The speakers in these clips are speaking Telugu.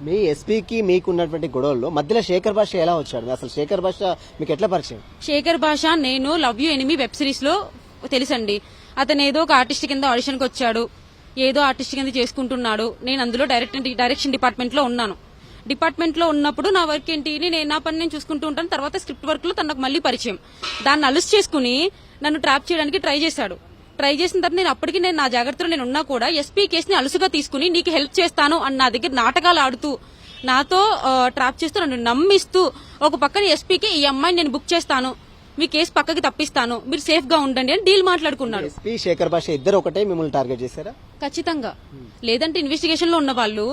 మీ ఎస్పీకి మీకు ఉన్నటువంటి గొడవల్లో మధ్యలో శేఖర్ భాష ఎలా వచ్చాడు? అసలు శేఖర్ భాష మీకు ఎట్లా పరిచయం? శేఖర్ భాష నేను love you enemy web series లో తెలుసండి. అతను ఏదో ఒక ఆర్టిస్ట్ కింద ఆడిషన్ కి వచ్చాడు, ఏదో ఆర్టిస్ట్ కింద చేసుకుంటున్నాడు. నేను అందులో డైరెక్షన్ డిపార్ట్మెంట్ లో ఉన్నాను. డిపార్ట్మెంట్ లో ఉన్నప్పుడు నా వర్క్ ఏంటి, నేను నా పని నేను చూసుకుంటూ ఉంటాను. తర్వాత స్క్రిప్ట్ వర్క్ లో తనకు మళ్ళీ పరిచయం. దాన్ని అలుసు చేసుకుని నన్ను ట్రాప్ చేయడానికి ట్రై చేశాడు. ట్రై చేసిన తర్వాత నేను అప్పటికి నా జాగ్రత్తలో నేను ఉన్నా కూడా ఎస్పీ కేసుని అలుసుగా తీసుకుని నీకు హెల్ప్ చేస్తాను అని నా దగ్గర నాటకాలు ఆడుతూ నాతో ట్రాప్ చేస్తూ నన్ను నమ్మిస్తూ ఒక పక్కన ఎస్పీకి ఈ అమ్మాయిని నేను బుక్ చేస్తాను, మీ కేసు పక్కకి తప్పిస్తాను, మీరు సేఫ్ గా ఉండండి అని డీల్ మాట్లాడుకున్నాడు. ఎస్పీ శేఖర్ భాష ఇద్దరు ఒకటే మిమ్మల్ని టార్గెట్ చేశారా? ఖచ్చితంగా. లేదంటే ఇన్వెస్టిగేషన్ లో ఉన్న వాళ్ళు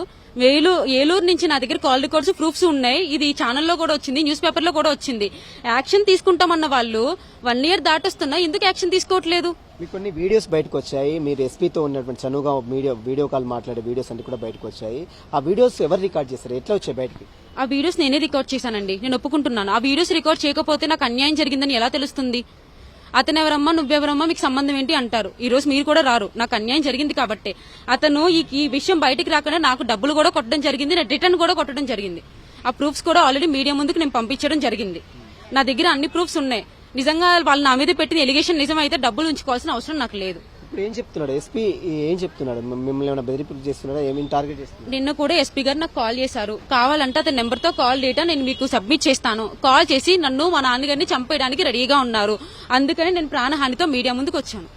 ఏలూరు నుంచి నా దగ్గర కాల్ రికార్డ్స్ ప్రూఫ్స్ ఉన్నాయి. ఇది ఛానల్లో కూడా వచ్చింది, న్యూస్ పేపర్ లో కూడా వచ్చింది. యాక్షన్ తీసుకుంటామన్న వాళ్ళు 1 year దాటొస్తున్నా ఎందుకు యాక్షన్ తీసుకోవట్లేదు? మీకు కొన్ని వీడియోస్ బయటకు వచ్చాయి, మీరు ఎస్పీతో ఉన్నటువంటి చనువుగా వీడియో కాల్ మాట్లాడే వీడియోస్ అన్ని కూడా బయటకు వచ్చాయి. ఆ వీడియోస్ ఎవరు రికార్డ్ చేశారు, ఎట్లా వచ్చాయి బయటకి? ఆ వీడియోస్ నేనే రికార్డ్ చేశానండి, నేను ఒప్పుకుంటున్నాను. ఆ వీడియోస్ రికార్డ్ చేయకపోతే నాకు అన్యాయం జరిగిందని ఎలా తెలుస్తుంది? అతను ఎవరమ్మా, నువ్వెవరమ్మా, మీకు సంబంధం ఏంటి అంటారు. ఈ రోజు మీరు కూడా రారు, నాకు అన్యాయం జరిగింది కాబట్టి. అతను ఈ విషయం బయటికి రాకుండా నాకు డబ్బులు కూడా కొట్టడం జరిగింది, నేను రిటర్న్ కూడా కొట్టడం జరిగింది. ఆ ప్రూఫ్స్ కూడా ఆల్రెడీ మీడియా ముందుకు నేను పంపించడం జరిగింది. నా దగ్గర అన్ని ప్రూఫ్స్ ఉన్నాయి. నిజంగా వాళ్ళు నా మీద పెట్టిన ఎలిగేషన్ నిజమైతే డబ్బులు ఉంచుకోవాల్సిన అవసరం నాకు లేదు. ఇప్పుడు ఏం చెప్తున్నాడు ఎస్పీ? ఏం చెప్తున్నాడు? మిమ్మల్ని ఏమైనా బెదిరింపు చేస్తున్నాడా? ఏమేమి టార్గెట్ చేస్తున్నాడు? నిన్న కూడా ఎస్పీ గారు నాకు కాల్ చేశారు. కావాలంటే అతని నెంబర్ తో కాల్ డేటా నేను మీకు సబ్మిట్ చేస్తాను. కాల్ చేసి నన్ను మా నాన్నగారిని చంపేయడానికి రెడీగా ఉన్నారు. అందుకని నేను ప్రాణహానితో మీడియా ముందుకు వచ్చాను.